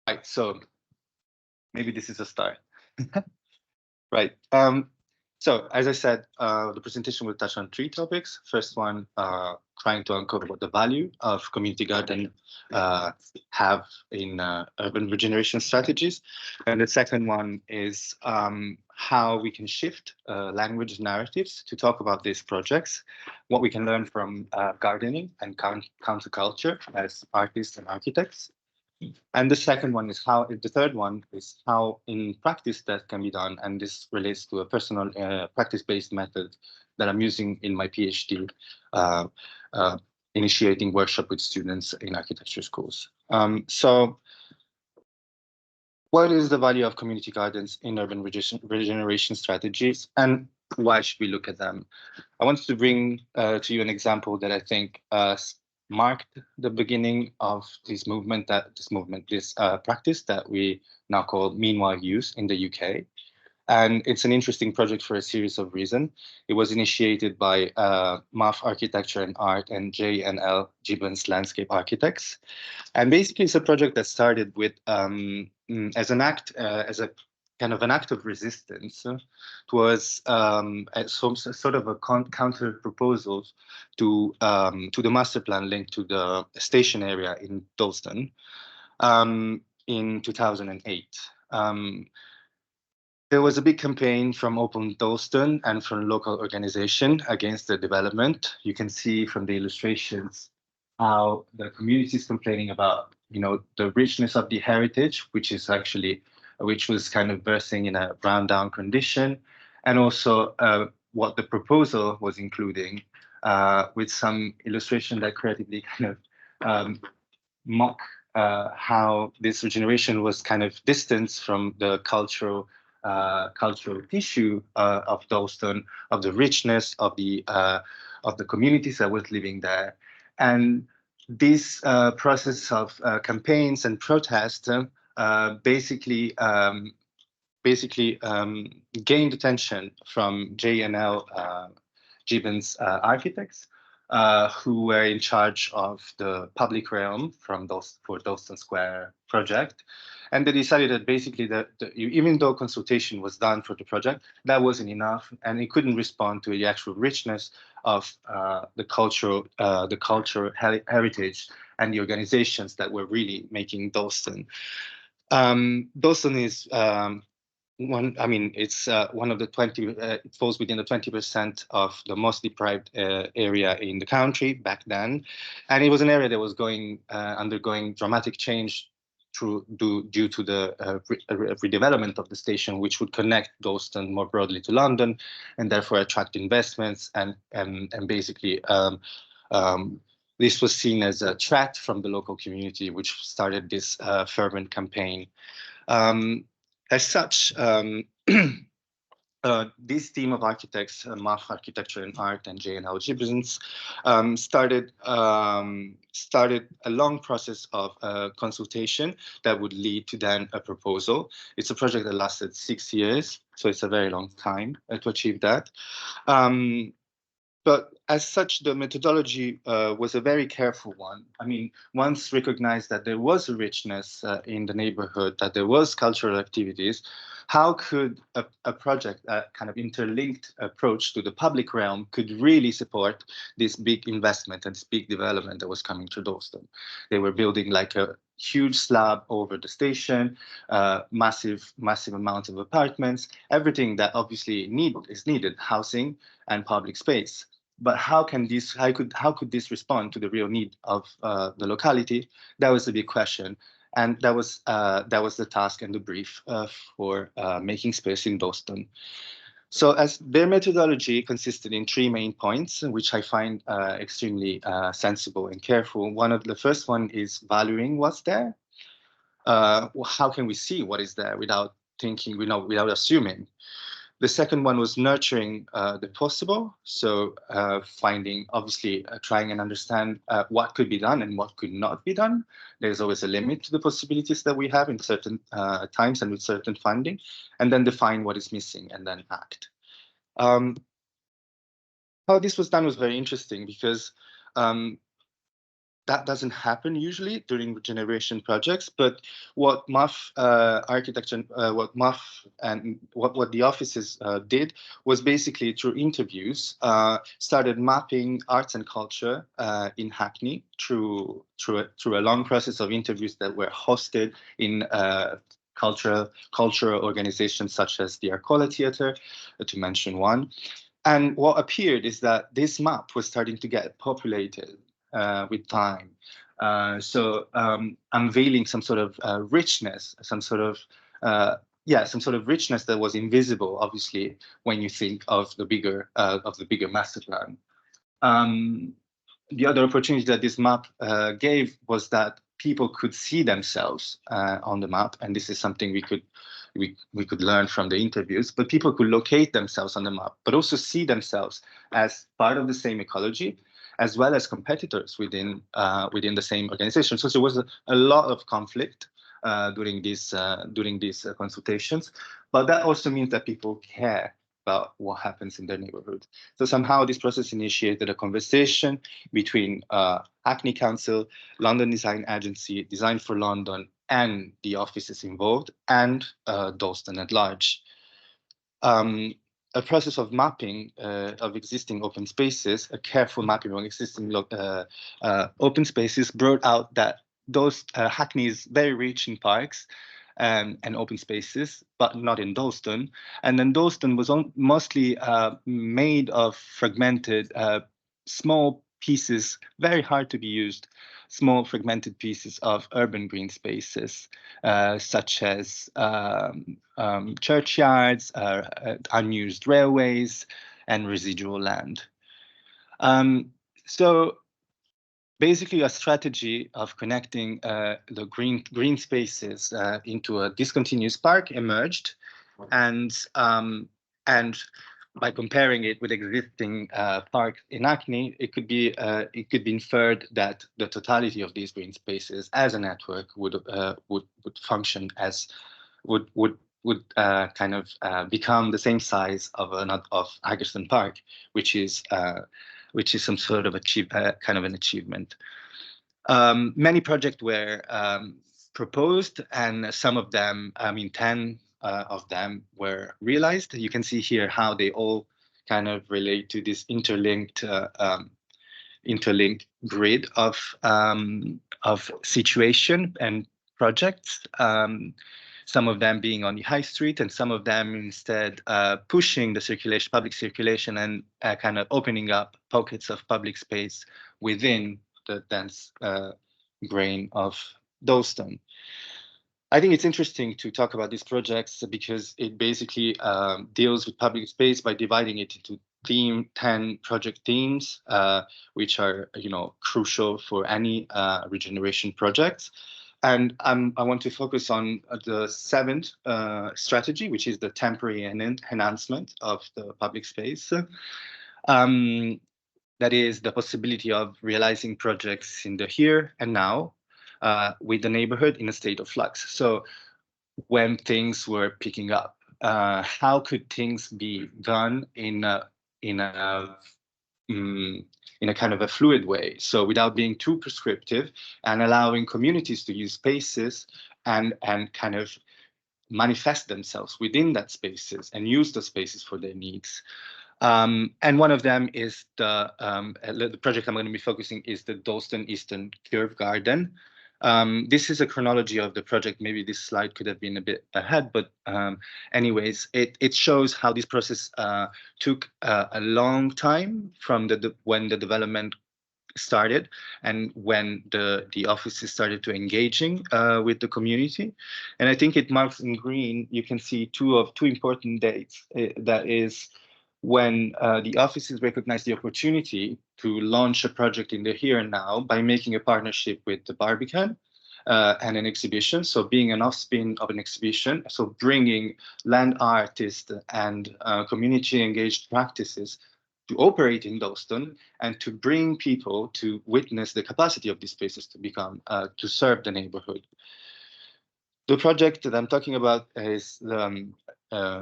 Right, so maybe this is a start. Right. So as I said, the presentation will touch on three topics. First one, trying to uncover what the value of community garden uh, have in urban regeneration strategies. And the second one is how we can shift language narratives to talk about these projects, what we can learn from gardening and counterculture as artists and architects. And the second one is how, the third one is how in practice that can be done. And this relates to a personal practice-based method that I'm using in my PhD, uh, uh, initiating workshop with students in architecture schools. So what is the value of community gardens in urban regeneration strategies, and why should we look at them? I wanted to bring to you an example that I think marked the beginning of this practice that we now call meanwhile use in the UK. And it's an interesting project for a series of reasons. It was initiated by MAF Architecture and Art and J&L Gibbons Landscape Architects. And basically, it's a project that started with as as a kind of an act of resistance towards some sort of a counter proposal to the master plan linked to the station area in Dalston in 2008. There was a big campaign from Open Dalston and from local organization against the development. You can see from the illustrations how the community is complaining about, the richness of the heritage, which was kind of bursting in a brown down condition, and also what the proposal was including, with some illustration that creatively kind of mock how this regeneration was kind of distanced from the cultural tissue of Dalston, of the richness of the communities that was living there, and this process of campaigns and protests basically gained attention from J&L Gibbons architects, who were in charge of the public realm for Dalston Square project. And they decided that basically even though consultation was done for the project, that wasn't enough, and it couldn't respond to the actual richness of the cultural heritage and the organizations that were really making Dalston. Dalston is it's one of the 20, it falls within the 20% of the most deprived area in the country back then. And it was an area that was undergoing dramatic change due to the redevelopment of the station, which would connect Dalston more broadly to London and therefore attract investments. And basically, this was seen as a threat from the local community, which started this fervent campaign. As such, this team of architects, MAF Architecture and Art and J&L Gibbons, started a long process of consultation that would lead to then a proposal. It's a project that lasted 6 years, so it's a very long time to achieve that. But as such, the methodology was a very careful one. I mean, once recognized that there was a richness in the neighborhood, that there was cultural activities, how could a project, a kind of interlinked approach to the public realm, could really support this big investment and this big development that was coming to Dalston? They were building like a huge slab over the station, massive amounts of apartments, everything that obviously is needed, housing and public space. But how could this respond to the real need of the locality? That was the big question, and that was the task and the brief for making space in Dalston. So as their methodology consisted in 3 main points, which I find extremely sensible and careful. The first one is valuing what's there. How can we see what is there without thinking, without assuming? The second one was nurturing the possible. So finding, obviously, trying and understand what could be done and what could not be done. There's always a limit to the possibilities that we have in certain times and with certain funding. And then define what is missing and then act. How this was done was very interesting because that doesn't happen usually during regeneration projects. But what MUF architecture, what MUF and what the offices did was basically through interviews started mapping arts and culture in Hackney through a long process of interviews that were hosted in cultural organizations such as the Arcola Theatre, to mention one. And what appeared is that this map was starting to get populated with time. Unveiling some sort of richness, some sort of richness that was invisible, obviously, when you think of the bigger master plan. The other opportunity that this map gave was that people could see themselves on the map, and this is something we could learn from the interviews. But people could locate themselves on the map, but also see themselves as part of the same ecology, as well as competitors within the same organization. So there was a lot of conflict during these consultations, but that also means that people care about what happens in their neighborhood. So somehow this process initiated a conversation between Hackney Council, London Design Agency, Design for London, and the offices involved, and Dalston at large. A process of mapping of existing open spaces, a careful mapping of existing open spaces, brought out that those Hackney is very rich in parks and open spaces, but not in Dalston. And then Dalston was mostly made of fragmented, small pieces, very hard to be used, small fragmented pieces of urban green spaces, such as churchyards, unused railways, and residual land. So basically a strategy of connecting the green spaces into a discontinuous park emerged, and by comparing it with existing parks in Hackney, it could be inferred that the totality of these green spaces as a network would function as would become the same size of Haggerston Park, which is some sort of an achievement. Many projects were proposed, and some of them, 10 of them were realized. You can see here how they all kind of relate to this interlinked grid of situation and projects. Some of them being on the high street, and some of them instead pushing the public circulation, and kind of opening up pockets of public space within the dense grain of Dalston. I think it's interesting to talk about these projects because it basically deals with public space by dividing it into 10 project themes, which are crucial for any regeneration projects. And I want to focus on the 7th strategy, which is the temporary enhancement of the public space. That is the possibility of realizing projects in the here and now with the neighborhood in a state of flux. So when things were picking up, how could things be done in a kind of a fluid way, so without being too prescriptive, and allowing communities to use spaces and kind of manifest themselves within that spaces and use the spaces for their needs. And one of them is the project I'm going to be focusing is the Dalston Eastern Curve Garden. This is a chronology of the project. Maybe this slide could have been a bit ahead, but anyways, it shows how this process took a long time from when the development started and when the offices started to engaging with the community. And I think it marks in green, you can see two important dates. That is when the offices recognized the opportunity to launch a project in the here and now by making a partnership with the Barbican and an exhibition. So being an offspin of an exhibition, so bringing land artists and community engaged practices to operate in Dalston and to bring people to witness the capacity of these spaces to become, to serve the neighborhood. The project that I'm talking about is the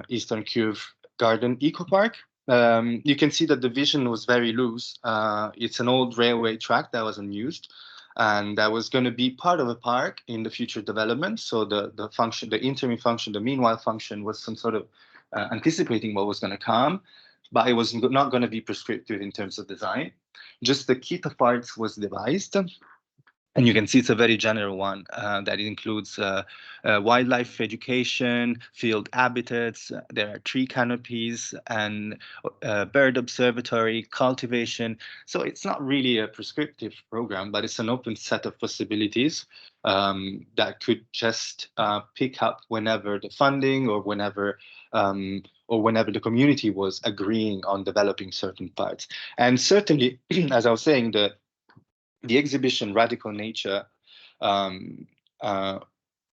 Eastern Curve Garden Eco Park. You can see that the vision was very loose. It's an old railway track that was unused. and that was going to be part of a park in the future development. So the function, the interim function, the meanwhile function was some sort of anticipating what was going to come, but it was not going to be prescriptive in terms of design. Just the kit of parts was devised. And you can see it's a very general one that includes wildlife education, field habitats, there are tree canopies, and bird observatory, cultivation. So it's not really a prescriptive program, but it's an open set of possibilities that could just pick up whenever the funding or whenever the community was agreeing on developing certain parts. And certainly, as I was saying, the exhibition Radical Nature uh,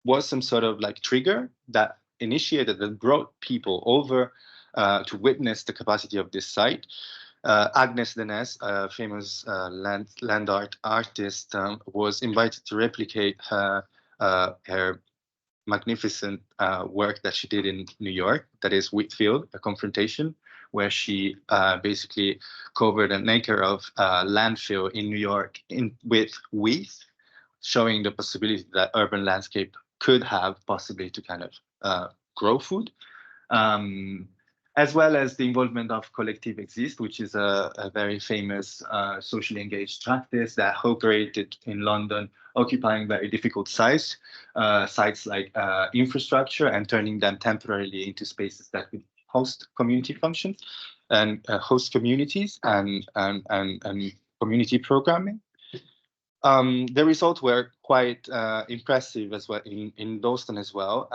was some sort of like trigger that initiated, that brought people over to witness the capacity of this site. Agnes Denes, a famous land art artist, was invited to replicate her magnificent work that she did in New York, that is Whitfield, A Confrontation, where she basically covered an acre of landfill in New York with wheat, showing the possibility that urban landscape could have possibly to kind of grow food. As well as the involvement of Collective Exist, which is a very famous socially engaged practice that operated in London, occupying very difficult sites like infrastructure and turning them temporarily into spaces that could host community functions and host communities and community programming. The results were quite impressive as well in Dalston as well,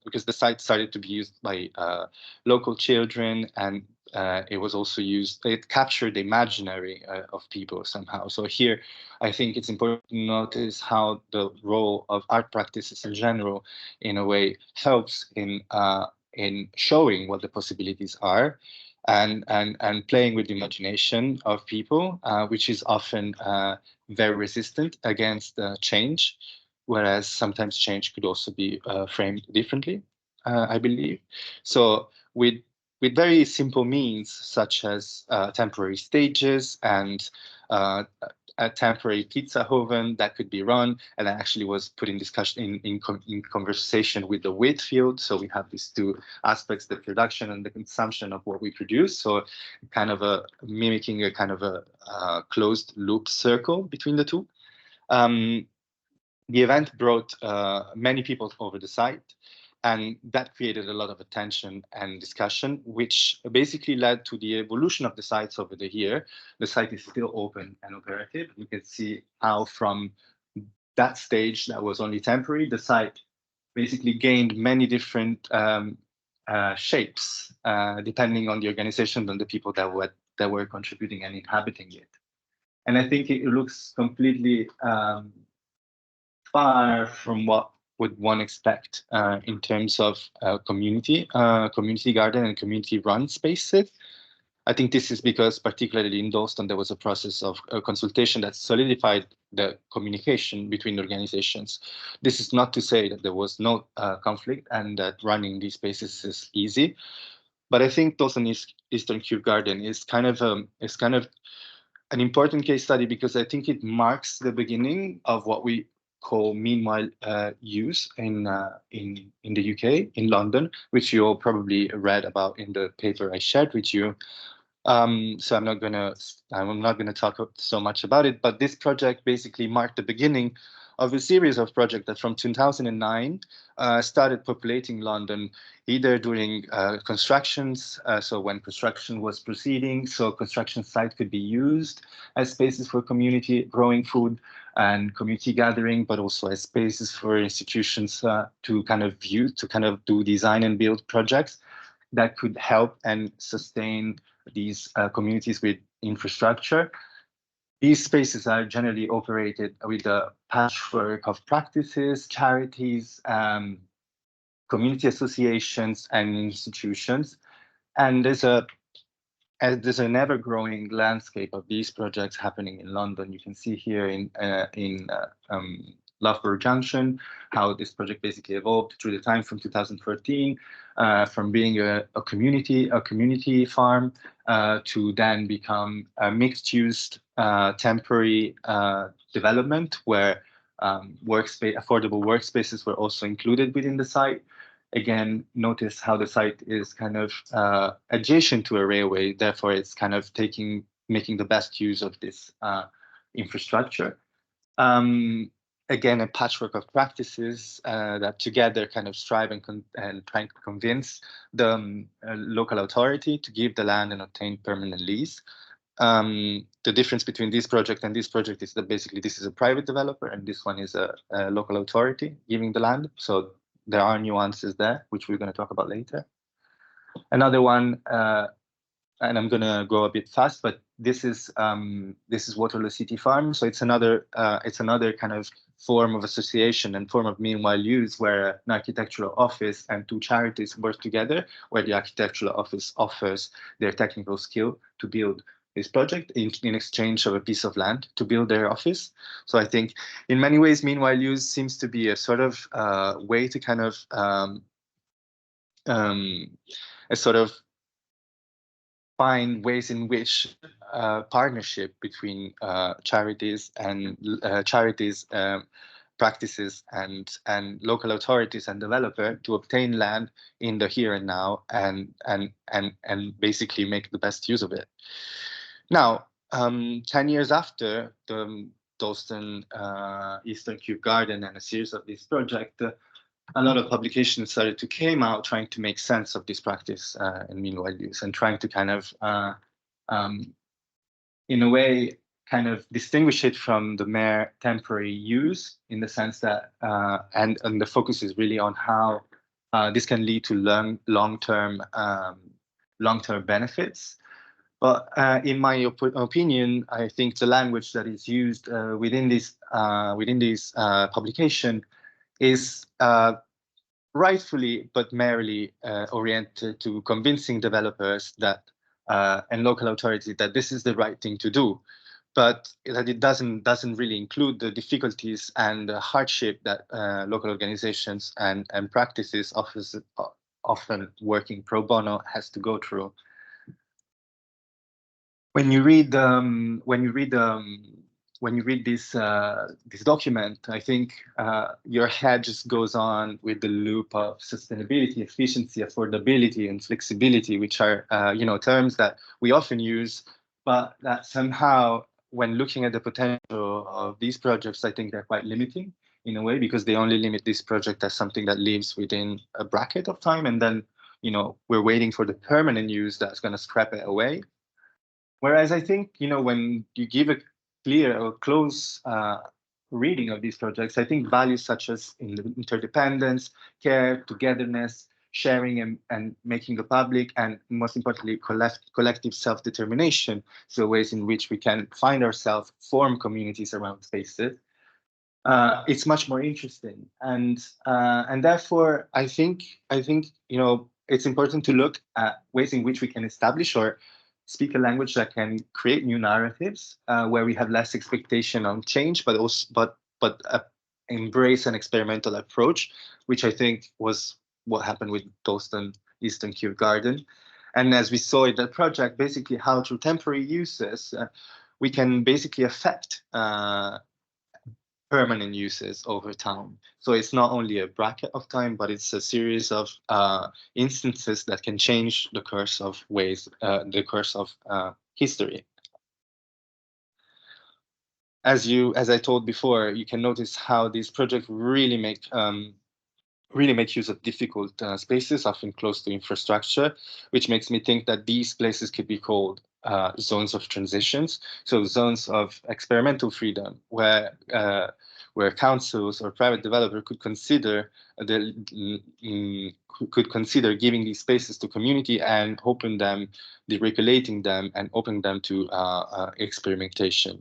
because the site started to be used by local children, and it was also used, it captured the imaginary of people somehow. So here, I think it's important to notice how the role of art practices in general, in a way, helps in showing what the possibilities are, and playing with the imagination of people, which is often very resistant against change, whereas sometimes change could also be framed differently, I believe. So with very simple means, such as temporary stages and a temporary pizza oven that could be run, and that actually was put in discussion in conversation with the Whitfield. So we have these two aspects, the production and the consumption of what we produce. So kind of mimicking a kind of a closed loop circle between the two. The event brought many people over the site, and that created a lot of attention and discussion, which basically led to the evolution of the sites over the year. The site is still open and operative. You can see how from that stage that was only temporary, the site basically gained many different shapes, depending on the organization and the people that were contributing and inhabiting it. And I think it looks completely far from what would one expect in terms of community garden and community-run spaces. I think this is because, particularly in Dalston, there was a process of consultation that solidified the communication between organizations. This is not to say that there was no conflict and that running these spaces is easy, but I think Dalston Eastern Kew Garden is kind of an important case study, because I think it marks the beginning of what we call meanwhile use in the UK, in London, which you all probably read about in the paper I shared with you. So I'm not gonna talk so much about it, but this project basically marked the beginning of a series of projects that from 2009 started populating London, either during constructions, so when construction was proceeding, so construction site could be used as spaces for community growing food and community gathering, but also as spaces for institutions to kind of do design and build projects that could help and sustain these communities with infrastructure. These spaces are generally operated with a patchwork of practices, charities, community associations, and institutions. And there's an ever-growing landscape of these projects happening in London. You can see here in Loughborough Junction how this project basically evolved through the time from 2013, from being a community farm to then become a mixed-use temporary development where affordable workspaces were also included within the site. Again, notice how the site is kind of adjacent to a railway, therefore it's kind of making the best use of this infrastructure. Again, a patchwork of practices that together kind of strive and try to convince the local authority to give the land and obtain permanent lease. The difference between this project and this project is that basically this is a private developer and this one is a local authority giving the land. So there are nuances there, which we're going to talk about later. Another one, and I'm going to go a bit fast, but this is Waterloo City Farm. So it's another kind of form of association and form of meanwhile use where an architectural office and two charities work together, where the architectural office offers their technical skill to build this project in exchange of a piece of land to build their office. So I think in many ways, meanwhile use seems to be a sort of way to kind of a sort of find ways in which partnership between charities and practices and local authorities and developer to obtain land in the here and now and basically make the best use of it. Now, 10 years after the Dalston Eastern Kew Garden and a series of this project, a lot of publications started to came out trying to make sense of this practice and meanwhile use and trying to kind of, in a way, kind of distinguish it from the mere temporary use in the sense that, and the focus is really on how this can lead to long-term benefits. But in my opinion, I think the language that is used within this publication is rightfully but merely oriented to convincing developers that and local authorities that this is the right thing to do, but that it doesn't really include the difficulties and the hardship that local organizations and practices often working pro bono has to go through. When you read this document, I think your head just goes on with the loop of sustainability, efficiency, affordability, and flexibility, which are terms that we often use, but that somehow, when looking at the potential of these projects, I think they're quite limiting in a way because they only limit this project as something that lives within a bracket of time, and then we're waiting for the permanent use that's going to scrap it away. Whereas I think, when you give a clear or close reading of these projects, I think values such as interdependence, care, togetherness, sharing and making the public, and most importantly, collective self-determination, so ways in which we can find ourselves, form communities around spaces, it's much more interesting. And therefore, I think it's important to look at ways in which we can establish or speak a language that can create new narratives where we have less expectation on change, but also embrace an experimental approach, which I think was what happened with Dalston Eastern Kew Garden. And as we saw in that project, basically how through temporary uses we can basically affect permanent uses over time. So it's not only a bracket of time, but it's a series of instances that can change the course of history. As I told before, you can notice how these projects really make use of difficult spaces, often close to infrastructure, which makes me think that these places could be called zones of transitions, so zones of experimental freedom, where councils or private developer could consider giving these spaces to community and open them, deregulating them, and opening them to experimentation.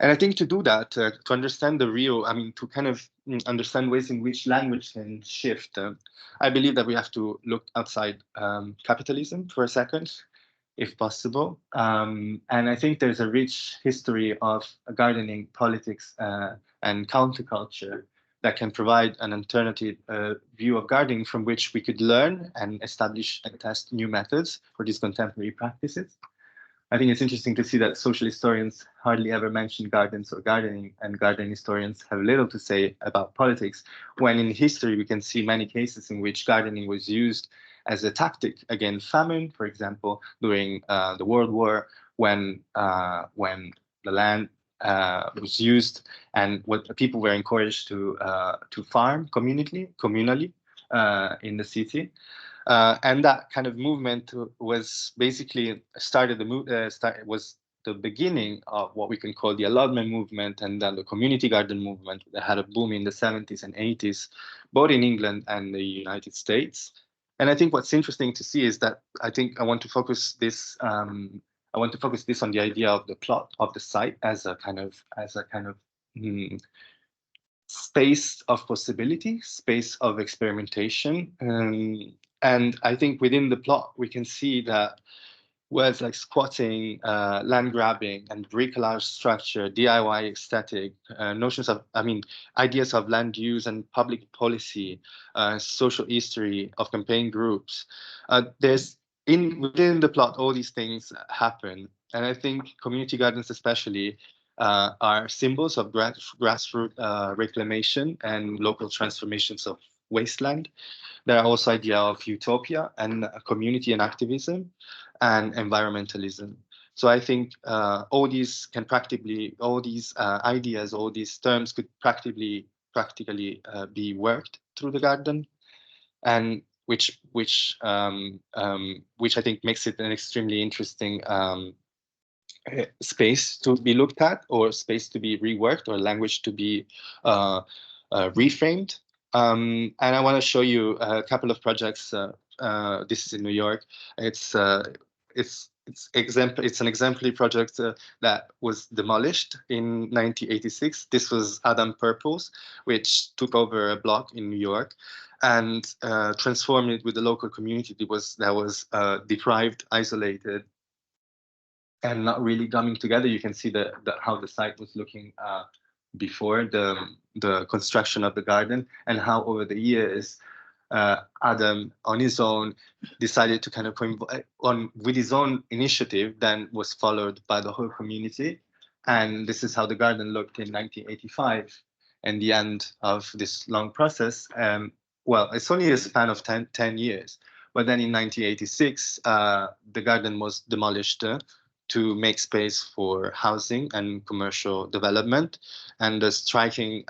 And I think to do that, to understand to kind of understand ways in which language can shift, I believe that we have to look outside capitalism for a second, if possible. And I think there's a rich history of gardening, politics, and counterculture that can provide an alternative view of gardening from which we could learn and establish and test new methods for these contemporary practices. I think it's interesting to see that social historians hardly ever mention gardens or gardening, and garden historians have little to say about politics, when in history we can see many cases in which gardening was used as a tactic against famine, for example, during the World War, when the land was used and what people were encouraged to farm communally in the city. And that kind of movement was basically was the beginning of what we can call the allotment movement, and then the community garden movement that had a boom in the 70s and 80s, both in England and the United States. And I think what's interesting to see is that I think I want to focus this. I want to focus this on the idea of the plot of the site as a kind of mm, space of possibility, space of experimentation. And I think within the plot, we can see that words like squatting, land grabbing, and bricolage structure, DIY aesthetic, notions of, ideas of land use and public policy, social history of campaign groups. Within the plot, all these things happen. And I think community gardens especially are symbols of grassroots reclamation and local transformations of wasteland. There are also ideas of utopia and community and activism and environmentalism. So I think all these ideas, all these terms could practically be worked through the garden, and which I think makes it an extremely interesting space to be looked at, or space to be reworked, or language to be reframed. And I want to show you a couple of projects. This is in New York. It's an exemplary project that was demolished in 1986. This was Adam Purple's, which took over a block in New York and transformed it with the local community that was deprived, isolated, and not really coming together. You can see how the site was looking before the construction of the garden, and how over the years Adam on his own decided to kind of with his own initiative, then was followed by the whole community. And this is how the garden looked in 1985, and the end of this long process. Well, it's only a span of 10 years, but then in 1986 the garden was demolished to make space for housing and commercial development. And the striking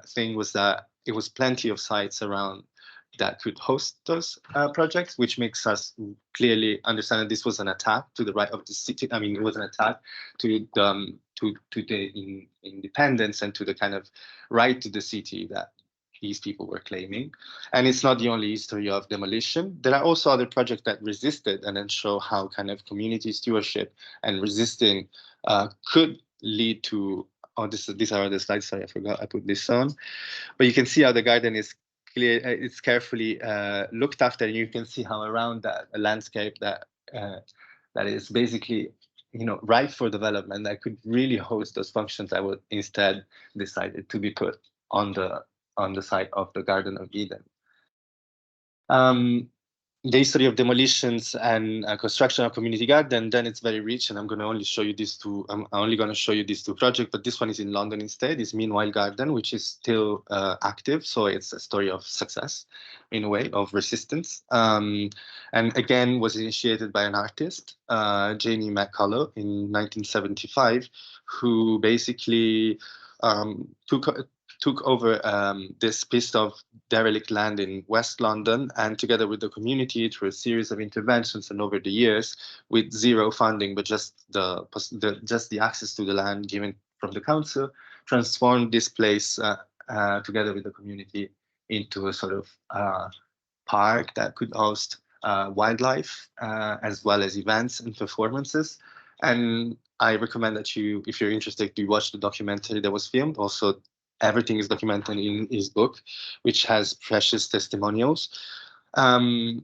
thing was that it was plenty of sites around that could host those projects, which makes us clearly understand that this was an attack to the right of the city. I mean, it was an attack to the independence and to the kind of right to the city that these people were claiming. And it's not the only history of demolition. There are also other projects that resisted, and then show how kind of community stewardship and resisting could lead to, these are the slides, sorry, I forgot I put this on. But you can see how the garden is clear, it's carefully looked after, and you can see how around that, a landscape that is basically, ripe for development, that could really host those functions that were instead decided to be put on the site of the Garden of Eden. The history of demolitions and construction of community garden, then it's very rich, and I'm going to only show you these two. I'm only going to show you these two projects, but this one is in London instead. It's Meanwhile Garden, which is still active. So it's a story of success, in a way, of resistance. And again, was initiated by an artist, Janie McCullough, in 1975, who basically took over this piece of derelict land in West London, and together with the community, through a series of interventions and over the years, with zero funding, but just the access to the land given from the council, transformed this place together with the community into a sort of park that could host wildlife as well as events and performances. And I recommend that you, if you're interested, to watch the documentary that was filmed. Also, everything is documented in his book, which has precious testimonials. And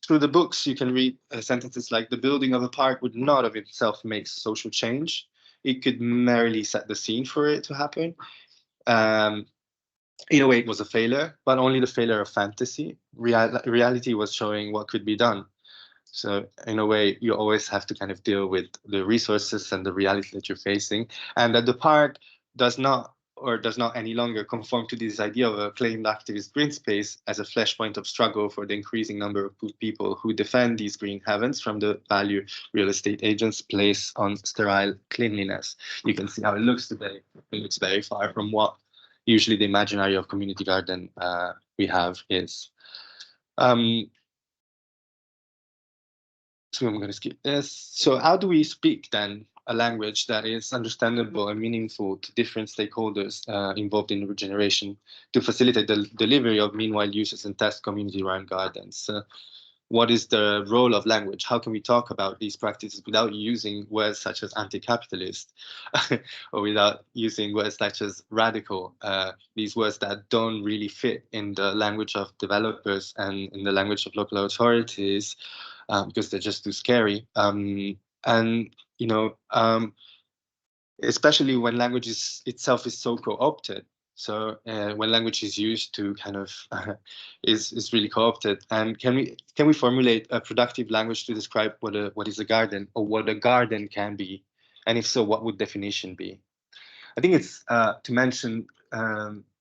through the books, you can read sentences like, the building of a park would not of itself make social change. It could merely set the scene for it to happen. In a way, it was a failure, but only the failure of fantasy. Reality was showing what could be done. So in a way, you always have to kind of deal with the resources and the reality that you're facing, and that the park does not any longer conform to this idea of a claimed activist green space as a flashpoint of struggle for the increasing number of people who defend these green heavens from the value real estate agents place on sterile cleanliness. You can see how it looks today. It looks very far from what usually the imaginary of community garden we have is. So I'm going to skip this. So how do we speak then a language that is understandable and meaningful to different stakeholders involved in regeneration to facilitate the delivery of meanwhile uses and test community-run gardens? What is the role of language? How can we talk about these practices without using words such as anti-capitalist or without using words such as radical, these words that don't really fit in the language of developers and in the language of local authorities because they're just too scary. And, you know, especially when language itself is so co-opted. So when language is used to kind of is really co-opted, and can we formulate a productive language to describe what is a garden or what a garden can be, and if so, what would definition be? I think it's to mention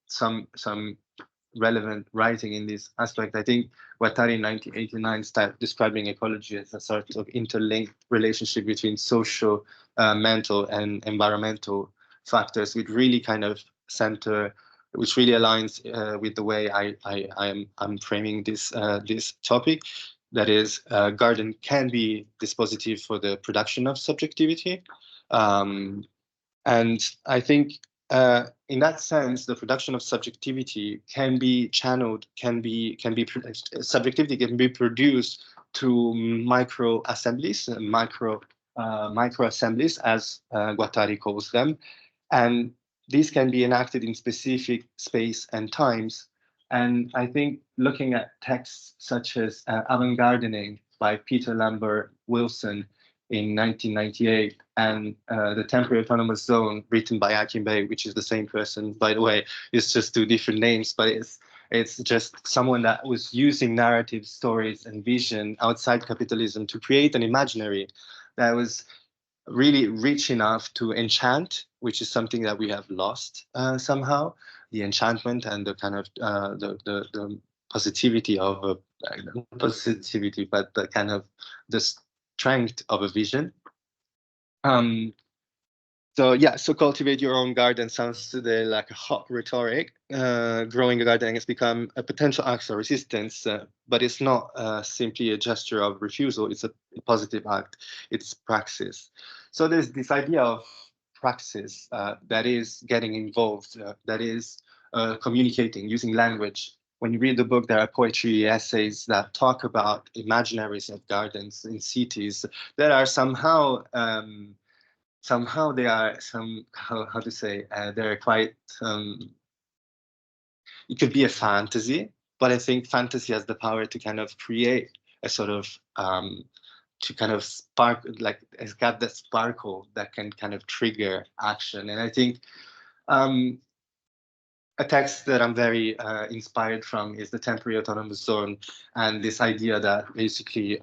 some relevant writing in this aspect. I think Guattari in 1989 started describing ecology as a sort of interlinked relationship between social, mental, and environmental factors, which really kind of which really aligns with the way I'm framing this topic. That is, garden can be dispositive for the production of subjectivity. And I think in that sense, the production of subjectivity can be channeled, subjectivity can be produced through micro assemblies, micro assemblies, as Guattari calls them. And these can be enacted in specific space and times. And I think looking at texts such as Avant Gardening by Peter Lambert Wilson in 1998, and The Temporary Autonomous Zone, written by Akin Bey, which is the same person, by the way. It's just two different names, but it's just someone that was using narrative stories and vision outside capitalism to create an imaginary that was really rich enough to enchant, which is something that we have lost somehow. The enchantment and the kind of the positivity of positivity, but the kind of the strength of a vision. So cultivate your own garden sounds today like a hot rhetoric. Growing a garden has become a potential act of resistance, but it's not simply a gesture of refusal. It's a positive act. It's praxis. So there's this idea of praxis that is getting involved, that is communicating, using language. When you read the book, there are poetry essays that talk about imaginaries of gardens in cities that are somehow they are how to say they're quite it could be a fantasy, but I think fantasy has the power to kind of create a sort of to kind of spark, like it's got that sparkle that can kind of trigger action. And I think a text that I'm very inspired from is The Temporary Autonomous Zone, and this idea that basically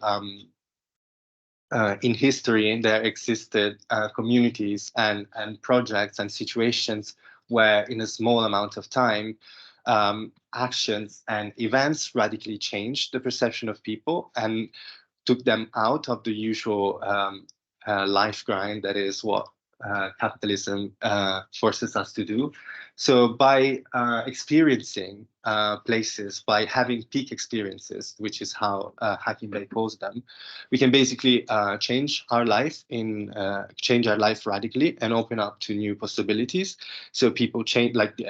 in history there existed communities and projects and situations where in a small amount of time actions and events radically changed the perception of people and took them out of the usual life grind that is what capitalism forces us to do. So by experiencing places, by having peak experiences, which is how Hakim Bey calls them, we can basically change our life radically and open up to new possibilities. So people change, like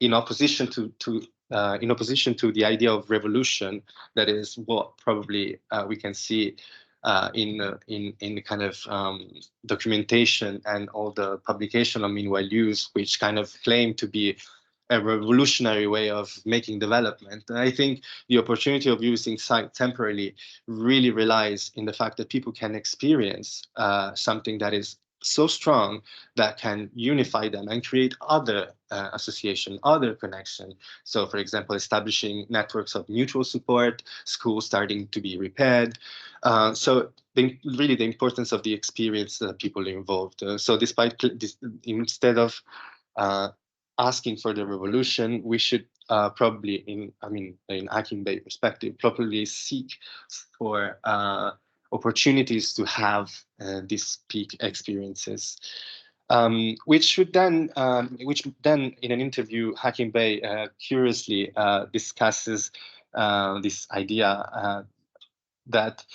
in opposition to the idea of revolution, that is what probably we can see in the kind of documentation and all the publication on meanwhile use, which kind of claim to be a revolutionary way of making development. And I think the opportunity of using site temporarily really relies in the fact that people can experience something that is so strong that can unify them and create other association, other connection. So, for example, establishing networks of mutual support, schools starting to be repaired. Really the importance of the experience that people involved. So despite this, instead of asking for the revolution, we should probably, in Hacking Bay perspective, probably seek for opportunities to have these peak experiences, which then in an interview, Hacking Bay curiously discusses this idea that,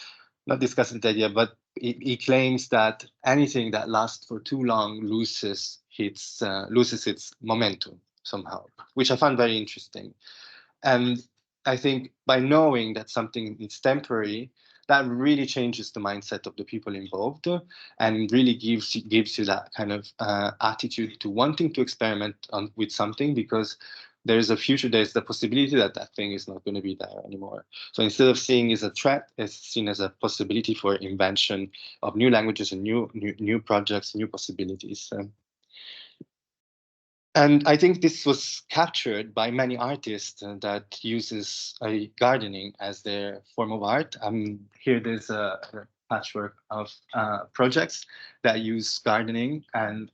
not discussing the idea, but he claims that anything that lasts for too long loses its momentum somehow, which I found very interesting. And I think by knowing that something is temporary, that really changes the mindset of the people involved, and really gives you that kind of attitude to wanting to experiment with something, because there's a future, there's the possibility that that thing is not going to be there anymore. So instead of seeing it as a threat, it's seen as a possibility for invention of new languages and new projects, new possibilities. And I think this was captured by many artists that uses gardening as their form of art. Here there's a patchwork of projects that use gardening and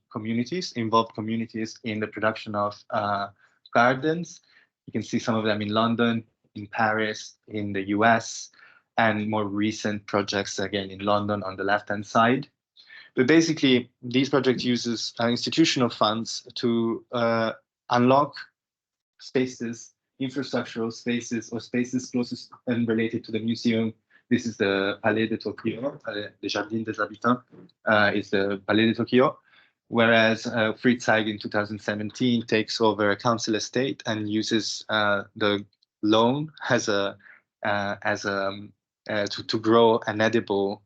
involve communities in the production of gardens. You can see some of them in London, in Paris, in the US, and more recent projects again in London on the left-hand side. But basically, these projects uses institutional funds to unlock spaces, infrastructural spaces, or spaces closest and related to the museum. This is the Palais de Tokyo, the Jardin des Habitants is the Palais de Tokyo. Whereas Fritz Haig in 2017 takes over a council estate and uses the loan to grow an edible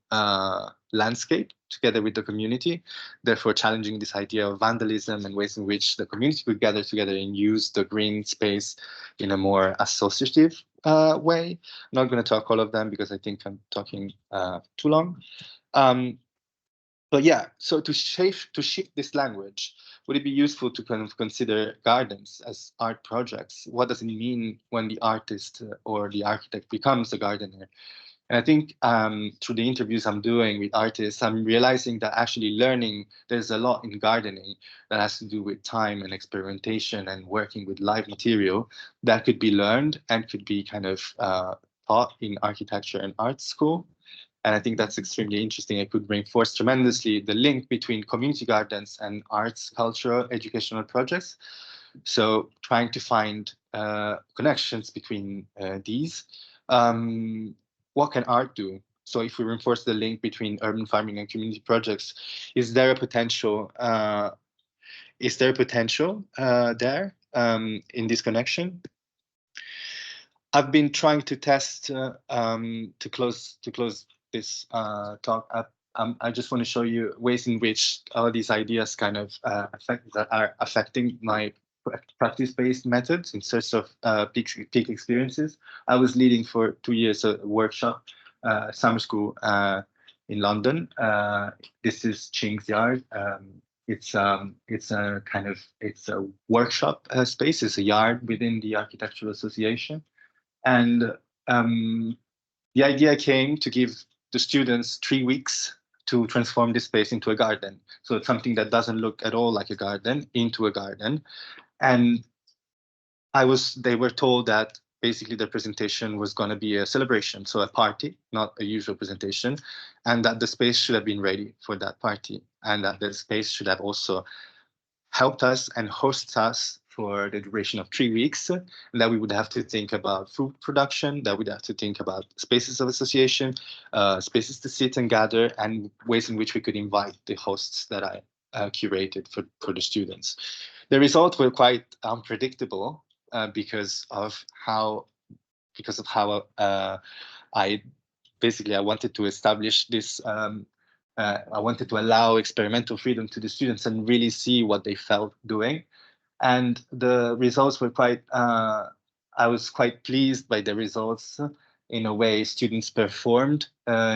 landscape together with the community, therefore challenging this idea of vandalism and ways in which the community could gather together and use the green space in a more associative way. I'm not going to talk all of them because I think I'm talking too long. But yeah, so to shift this language, would it be useful to kind of consider gardens as art projects? What does it mean when the artist or the architect becomes a gardener? And I think through the interviews I'm doing with artists, I'm realizing that actually there's a lot in gardening that has to do with time and experimentation and working with live material that could be learned and could be kind of taught in architecture and art school. And I think that's extremely interesting. It could reinforce tremendously the link between community gardens and arts, cultural, educational projects. So trying to find connections between these. What can art do? So if we reinforce the link between urban farming and community projects, is there a potential? There in this connection? I've been trying to test to close this talk up. I just want to show you ways in which all these ideas kind of are affecting my practice-based methods in search of peak experiences. I was leading for 2 years a workshop, summer school in London. This is Ching's Yard. It's a workshop space. It's a yard within the Architectural Association. And the idea came to give the students 3 weeks to transform this space into a garden. So it's something that doesn't look at all like a garden into a garden. And they were told that basically the presentation was going to be a celebration, so a party, not a usual presentation, and that the space should have been ready for that party, and that the space should have also helped us and host us for the duration of 3 weeks, and that we would have to think about food production, that we'd have to think about spaces of association, spaces to sit and gather, and ways in which we could invite the hosts that I curated for the students. The results were quite unpredictable because of how I wanted to establish this. I wanted to allow experimental freedom to the students and really see what they felt doing. And the results were I was quite pleased by the results. In a way, students performed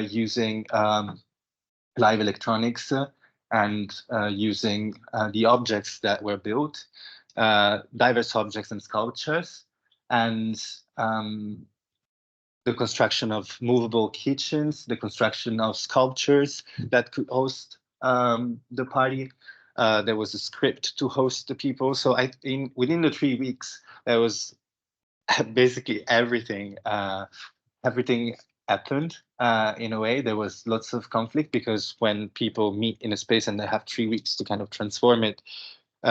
using live electronics and using the objects that were built, diverse objects and sculptures, and the construction of movable kitchens, the construction of sculptures that could host the party. There was a script to host the people. So within the 3 weeks, there was basically everything. Everything happened in a way. There was lots of conflict because when people meet in a space and they have 3 weeks to kind of transform it,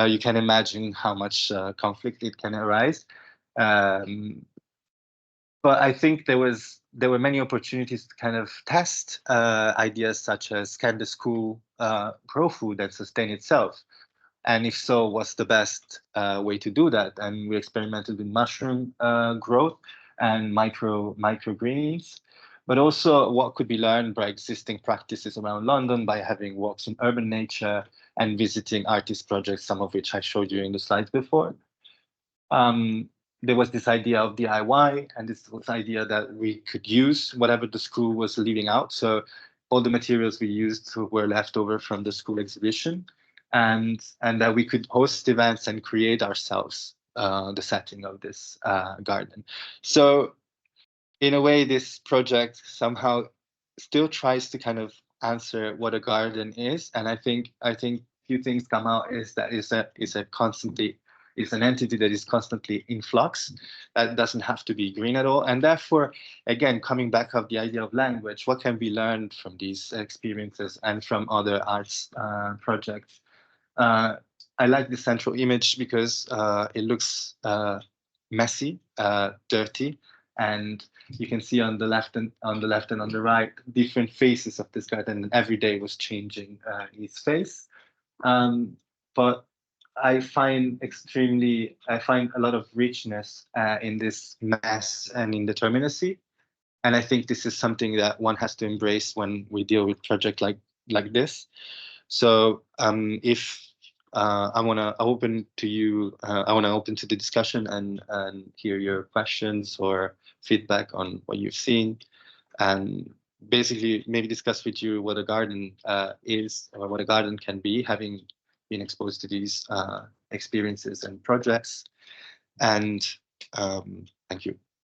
you can imagine how much conflict it can arise. But I think there were many opportunities to kind of test ideas such as, can the school grow food and sustain itself? And if so, what's the best way to do that? And we experimented with mushroom growth and microgreens, but also what could be learned by existing practices around London, by having walks in urban nature and visiting artist projects, some of which I showed you in the slides before. There was this idea of DIY, and this was idea that we could use whatever the school was leaving out. So all the materials we used were left over from the school exhibition, and that we could host events and create ourselves the setting of this garden. So in a way, this project somehow still tries to kind of answer what a garden is, and I think few things come out is that it's an entity that is constantly in flux, that doesn't have to be green at all. And therefore, again, coming back of the idea of language, what can be learned from these experiences and from other arts projects? I like the central image because it looks messy, dirty, and you can see on the left and on the right different faces of this garden, and every day was changing its face. But I find a lot of richness in this mess and indeterminacy. And I think this is something that one has to embrace when we deal with projects like this. So if I want to open to you, I want to open to the discussion and hear your questions or feedback on what you've seen, and basically maybe discuss with you what a garden is, or what a garden can be, having been exposed to these experiences and projects. And thank you.